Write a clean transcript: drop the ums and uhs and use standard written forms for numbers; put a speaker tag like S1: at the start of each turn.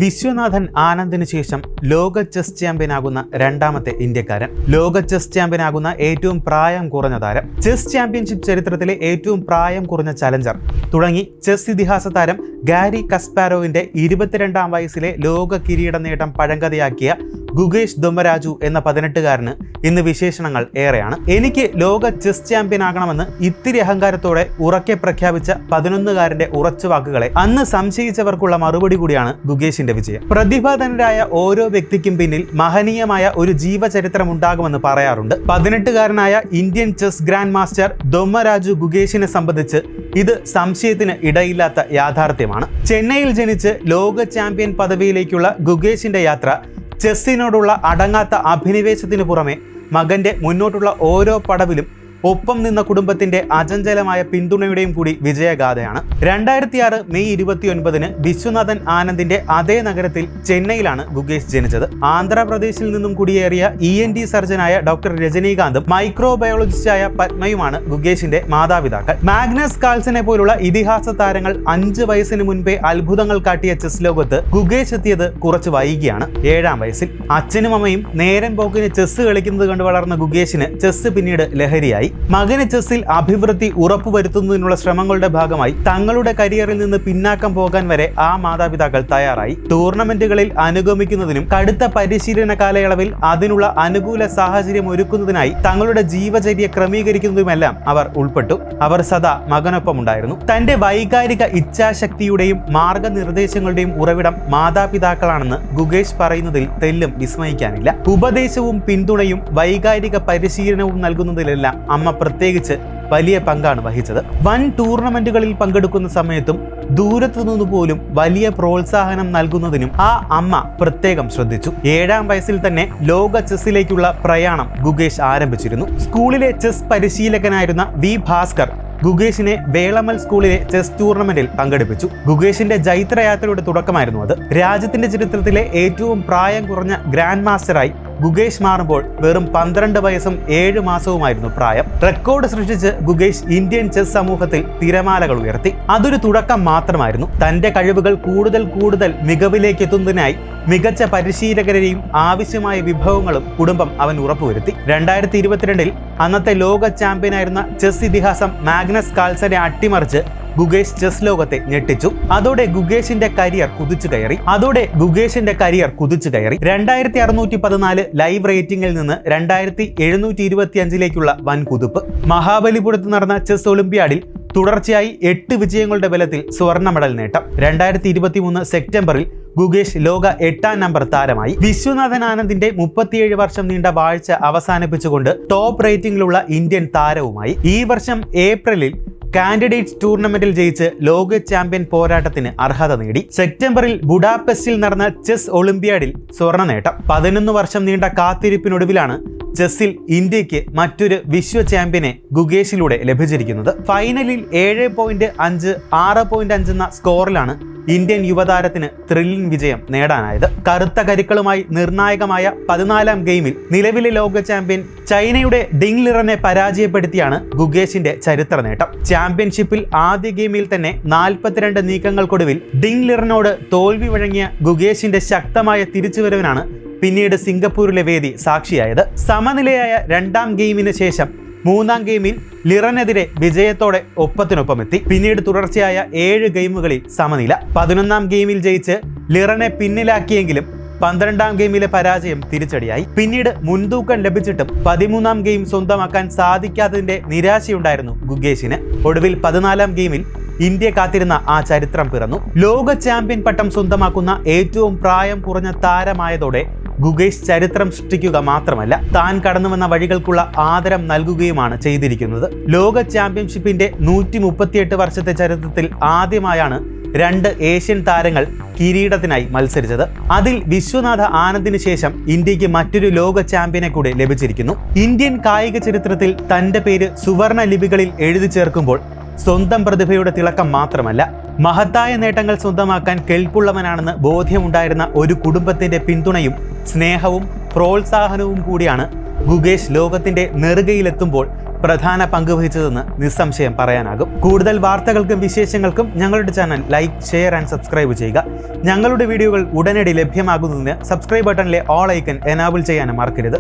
S1: വിശ്വനാഥൻ ആനന്ദിന് ശേഷം ലോക ചെസ് ചാമ്പ്യനാകുന്ന രണ്ടാമത്തെ ഇന്ത്യക്കാരൻ, ലോക ചെസ് ചാമ്പ്യനാകുന്ന ഏറ്റവും പ്രായം കുറഞ്ഞ താരം, ചെസ് ചാമ്പ്യൻഷിപ്പ് ചരിത്രത്തിലെ ഏറ്റവും പ്രായം കുറഞ്ഞ ചലഞ്ചർ തുടങ്ങി ചെസ് ഇതിഹാസ താരം ഗാരി കസ്പാരോവിന്റെ 22-ാം വയസ്സിലെ ലോക കിരീട നേട്ടം പഴങ്കഥയാക്കിയ ഗുകേഷ് ദൊമ്മരാജു എന്ന 18-കാരന് ഇന്ന് വിശേഷണങ്ങൾ ഏറെയാണ്. എനിക്ക് ലോക ചെസ് ചാമ്പ്യൻ ആകണമെന്ന് ഇത്തിരി അഹങ്കാരത്തോടെ ഉറക്കെ പ്രഖ്യാപിച്ച 11-കാരന്റെ ഉറച്ച വാക്കുകളെ അന്ന് സംശയിച്ചവർക്കുള്ള മറുപടി കൂടിയാണ് ഗുകേഷിന്റെ വിജയം. പ്രതിഭാധനരായ ഓരോ വ്യക്തിക്കും പിന്നിൽ മഹനീയമായ ഒരു ജീവചരിത്രം ഉണ്ടാകുമെന്ന് പറയാറുണ്ട്. 18-കാരനായ Indian chess grandmaster Dommaraju ഗുകേഷിനെ സംബന്ധിച്ച് ഇത് സംശയത്തിന് ഇടയില്ലാത്ത യാഥാർത്ഥ്യമാണ്. ചെന്നൈയിൽ ജനിച്ച് ലോക ചാമ്പ്യൻ പദവിയിലേക്കുള്ള ഗുകേഷിന്റെ യാത്ര ചെസ്സിനോടുള്ള അടങ്ങാത്ത അഭിനിവേശത്തിനു പുറമെ മകന്റെ മുന്നോട്ടുള്ള ഓരോ പടവിലും ഒപ്പം നിന്ന കുടുംബത്തിന്റെ അചഞ്ചലമായ പിന്തുണയുടെയും കൂടി വിജയഗാഥയാണ്. 2006 മെയ് 29-ന് വിശ്വനാഥൻ ആനന്ദിന്റെ അതേ നഗരത്തിൽ ചെന്നൈയിലാണ് ഗുകേഷ് ജനിച്ചത്. ആന്ധ്രാപ്രദേശിൽ നിന്നും കുടിയേറിയ ENT സർജനായ ഡോക്ടർ രജനീകാന്തും മൈക്രോബയോളജിസ്റ്റായ പത്മയുമാണ് ഗുകേഷിന്റെ മാതാപിതാക്കൾ. മാഗ്നസ് കാൾസനെ പോലുള്ള ഇതിഹാസ താരങ്ങൾ 5 വയസ്സിന് മുൻപേ അത്ഭുതങ്ങൾ കാട്ടിയ ചെസ് ലോകത്ത് ഗുകേഷ് എത്തിയത് കുറച്ച് വൈകിയാണ്. 7-ാം വയസ്സിൽ അച്ഛനും അമ്മയും നേരം പോക്കിന് ചെസ് കളിക്കുന്നത് കണ്ട് വളർന്ന ഗുകേഷിന് ചെസ് പിന്നീട് ലഹരിയായി. മകന് ചെസ്സിൽ അഭിവൃദ്ധി ഉറപ്പുവരുത്തുന്നതിനുള്ള ശ്രമങ്ങളുടെ ഭാഗമായി തങ്ങളുടെ കരിയറിൽ നിന്ന് പിന്നാക്കം പോകാൻ വരെ ആ മാതാപിതാക്കൾ തയ്യാറായി. ടൂർണമെന്റുകളിൽ അനുഗമിക്കുന്നതിനും കടുത്ത പരിശീലന കാലയളവിൽ അതിനുള്ള അനുകൂല സാഹചര്യം ഒരുക്കുന്നതിനായി തങ്ങളുടെ ജീവചര്യ ക്രമീകരിക്കുന്നതുമെല്ലാം അവർ ഉൾപ്പെട്ടു. അവർ സദാ മകനൊപ്പം ഉണ്ടായിരുന്നു. തന്റെ വൈകാരിക ഇച്ഛാശക്തിയുടെയും മാർഗനിർദ്ദേശങ്ങളുടെയും ഉറവിടം മാതാപിതാക്കളാണെന്ന് ഗുകേഷ് പറയുന്നതിൽ തെല്ലും വിസ്മയിക്കാനില്ല. ഉപദേശവും പിന്തുണയും വൈകാരിക പരിശീലനവും നൽകുന്നതിലെല്ലാം അമ്മ പ്രത്യേകിച്ച് വലിയ പങ്കാണ് വഹിച്ചത്. വൻ ടൂർണമെന്റുകളിൽ പങ്കെടുക്കുന്ന സമയത്തും ദൂരത്തു നിന്ന് പോലും വലിയ പ്രോത്സാഹനം നൽകുന്നതിനും ആ അമ്മ പ്രത്യേകം ശ്രദ്ധിച്ചു. 7-ാം വയസ്സിൽ തന്നെ ലോക ചെസ്സിലേക്കുള്ള പ്രയാണം ഗുകേഷ് ആരംഭിച്ചിരുന്നു. സ്കൂളിലെ ചെസ് പരിശീലകനായിരുന്ന വി ഭാസ്കർ ഗുകേഷിനെ വേളമൽ സ്കൂളിലെ ചെസ് ടൂർണമെന്റിൽ പങ്കെടുപ്പിച്ചു. ഗുകേഷിന്റെ ജൈത്രയാത്രയുടെ തുടക്കമായിരുന്നു അത്. രാജ്യത്തിന്റെ ചരിത്രത്തിലെ ഏറ്റവും പ്രായം കുറഞ്ഞ ഗ്രാൻഡ് മാസ്റ്ററായി ഗുകേഷ് മാറുമ്പോൾ വെറും 12 വയസ്സും 7 മാസവുമായിരുന്നു പ്രായം. റെക്കോർഡ് സൃഷ്ടിച്ച് ഗുകേഷ് ഇന്ത്യൻ ചെസ് സമൂഹത്തിൽ തിരമാലകൾ ഉയർത്തി. അതൊരു തുടക്കം മാത്രമായിരുന്നു. തന്റെ കഴിവുകൾ കൂടുതൽ മികവിലേക്ക് എത്തുന്നതിനായി മികച്ച പരിശീലകരെയും ആവശ്യമായ വിഭവങ്ങളും കുടുംബം അവൻ ഉറപ്പുവരുത്തി. 2022-ൽ അന്നത്തെ ലോക ചാമ്പ്യനായിരുന്ന ചെസ് ഇതിഹാസം മാഗ്നസ് കാൾസനെ അട്ടിമറിച്ച് ഗുകേഷ് ചെസ് ലോകത്തെ ഞെട്ടിച്ചു. അതോടെ ഗുകേഷിന്റെ കരിയർ കുതിച്ചു കയറി. 2614 ലൈവ് റേറ്റിംഗിൽ നിന്ന് 2725-ലേക്കുള്ള വൻ കുതിപ്പ്. മഹാബലിപുരത്ത് നടന്ന ചെസ് ഒളിമ്പ്യാഡിൽ തുടർച്ചയായി 8 വിജയങ്ങളുടെ ബലത്തിൽ സ്വർണ്ണ മെഡൽ നേട്ടം. 2023 സെപ്റ്റംബറിൽ ഗുകേഷ് ലോക 8-ാം നമ്പർ താരമായി. വിശ്വനാഥൻ ആനന്ദിന്റെ 37 വർഷം നീണ്ട വാഴ്ച അവസാനിപ്പിച്ചുകൊണ്ട് ടോപ്പ് റേറ്റിംഗിലുള്ള ഇന്ത്യൻ താരവുമായി. ഈ വർഷം ഏപ്രിലിൽ കാൻഡിഡേറ്റ്സ് ടൂർണമെന്റിൽ ജയിച്ച് ലോക ചാമ്പ്യൻ പോരാട്ടത്തിന് അർഹത നേടി. സെപ്റ്റംബറിൽ ബുഡാപെസ്റ്റിൽ നടന്ന ചെസ് ഒളിമ്പ്യാഡിൽ സ്വർണ്ണ നേട്ടം. 11 വർഷം നീണ്ട കാത്തിരിപ്പിനൊടുവിലാണ് ചെസ്സിൽ ഇന്ത്യക്ക് മറ്റൊരു വിശ്വ ചാമ്പ്യനെ ഗുകേഷിലൂടെ ലഭിച്ചിരിക്കുന്നത്. ഫൈനലിൽ 7.5, 6.5 എന്ന സ്കോറിലാണ് ഇന്ത്യൻ യുവതാരത്തിന് ത്രില്ലിംഗ് വിജയം നേടാനായത്. കറുത്ത കരുക്കളുമായി നിർണായകമായ 14-ാം ഗെയിമിൽ നിലവിലെ ലോക ചാമ്പ്യൻ ചൈനയുടെ ഡിങ് ലിറനെ പരാജയപ്പെടുത്തിയാണ് ഗുകേഷിന്റെ ചരിത്ര നേട്ടം. ചാമ്പ്യൻഷിപ്പിൽ ആദ്യ ഗെയിമിൽ തന്നെ 42 നീക്കങ്ങൾക്കൊടുവിൽ ഡിങ് ലിറനോട് തോൽവി വഴങ്ങിയ ഗുകേഷിന്റെ ശക്തമായ തിരിച്ചുവരവിനാണ് പിന്നീട് സിംഗപ്പൂരിലെ വേദി സാക്ഷിയായത്. സമനിലയായ 2-ാം ഗെയിമിന് ശേഷം 3-ാം ഗെയിമിൽ ലിറനെതിരെ വിജയത്തോടെ ഒപ്പത്തിനൊപ്പമെത്തി. പിന്നീട് തുടർച്ചയായ 7 ഗെയിമുകളിൽ സമനില. 11-ാം ഗെയിമിൽ ജയിച്ച് ലിറനെ പിന്നിലാക്കിയെങ്കിലും 12-ാം ഗെയിമിലെ പരാജയം തിരിച്ചടിയായി. പിന്നീട് മുൻതൂക്കം ലഭിച്ചിട്ടും 13-ാം ഗെയിം സ്വന്തമാക്കാൻ സാധിക്കാത്തതിന്റെ നിരാശയുണ്ടായിരുന്നു ഗുകേഷിന്. ഒടുവിൽ 14-ാം ഗെയിമിൽ ഇന്ത്യ കാത്തിരുന്ന ആ ചരിത്രം പിറന്നു. ലോക ചാമ്പ്യൻ പട്ടം സ്വന്തമാക്കുന്ന ഏറ്റവും പ്രായം കുറഞ്ഞ താരമായതോടെ ഗുകേഷ് ചരിത്രം സൃഷ്ടിക്കുക മാത്രമല്ല, താൻ കടന്നുവന്ന വഴികൾക്കുള്ള ആദരം നൽകുകയുമാണ് ചെയ്തിരിക്കുന്നത്. ലോക ചാമ്പ്യൻഷിപ്പിന്റെ 138 വർഷത്തെ ചരിത്രത്തിൽ ആദ്യമായാണ് 2 ഏഷ്യൻ താരങ്ങൾ കിരീടത്തിനായി മത്സരിച്ചത്. അതിൽ വിശ്വനാഥ ആനന്ദിന് ശേഷം ഇന്ത്യക്ക് മറ്റൊരു ലോക ചാമ്പ്യനെ കൂടെ ലഭിച്ചിരിക്കുന്നു. ഇന്ത്യൻ കായിക ചരിത്രത്തിൽ തന്റെ പേര് സുവർണ ലിപികളിൽ എഴുതി ചേർക്കുമ്പോൾ സ്വന്തം പ്രതിഭയുടെ തിളക്കം മാത്രമല്ല, മഹത്തായ നേട്ടങ്ങൾ സ്വന്തമാക്കാൻ കെൽപ്പുള്ളവനാണെന്ന് ബോധ്യമുണ്ടായിരുന്ന ഒരു കുടുംബത്തിന്റെ പിന്തുണയും സ്നേഹവും പ്രോത്സാഹനവും കൂടിയാണ് ഗുകേഷ് ലോകത്തിന്റെ നെറുകയിലെത്തുമ്പോൾ പ്രധാന പങ്ക് വഹിച്ചതെന്ന് നിസ്സംശയം പറയാനാകും. കൂടുതൽ വാർത്തകൾക്കും വിശേഷങ്ങൾക്കും ഞങ്ങളുടെ channel like, share and subscribe ചെയ്യുക. ഞങ്ങളുടെ വീഡിയോകൾ ഉടനടി ലഭ്യമാകുന്നതിന് സബ്സ്ക്രൈബ് ബട്ടണിലെ ഓൾ ഐക്കൺ എനാബിൾ ചെയ്യാനും മറക്കരുത്.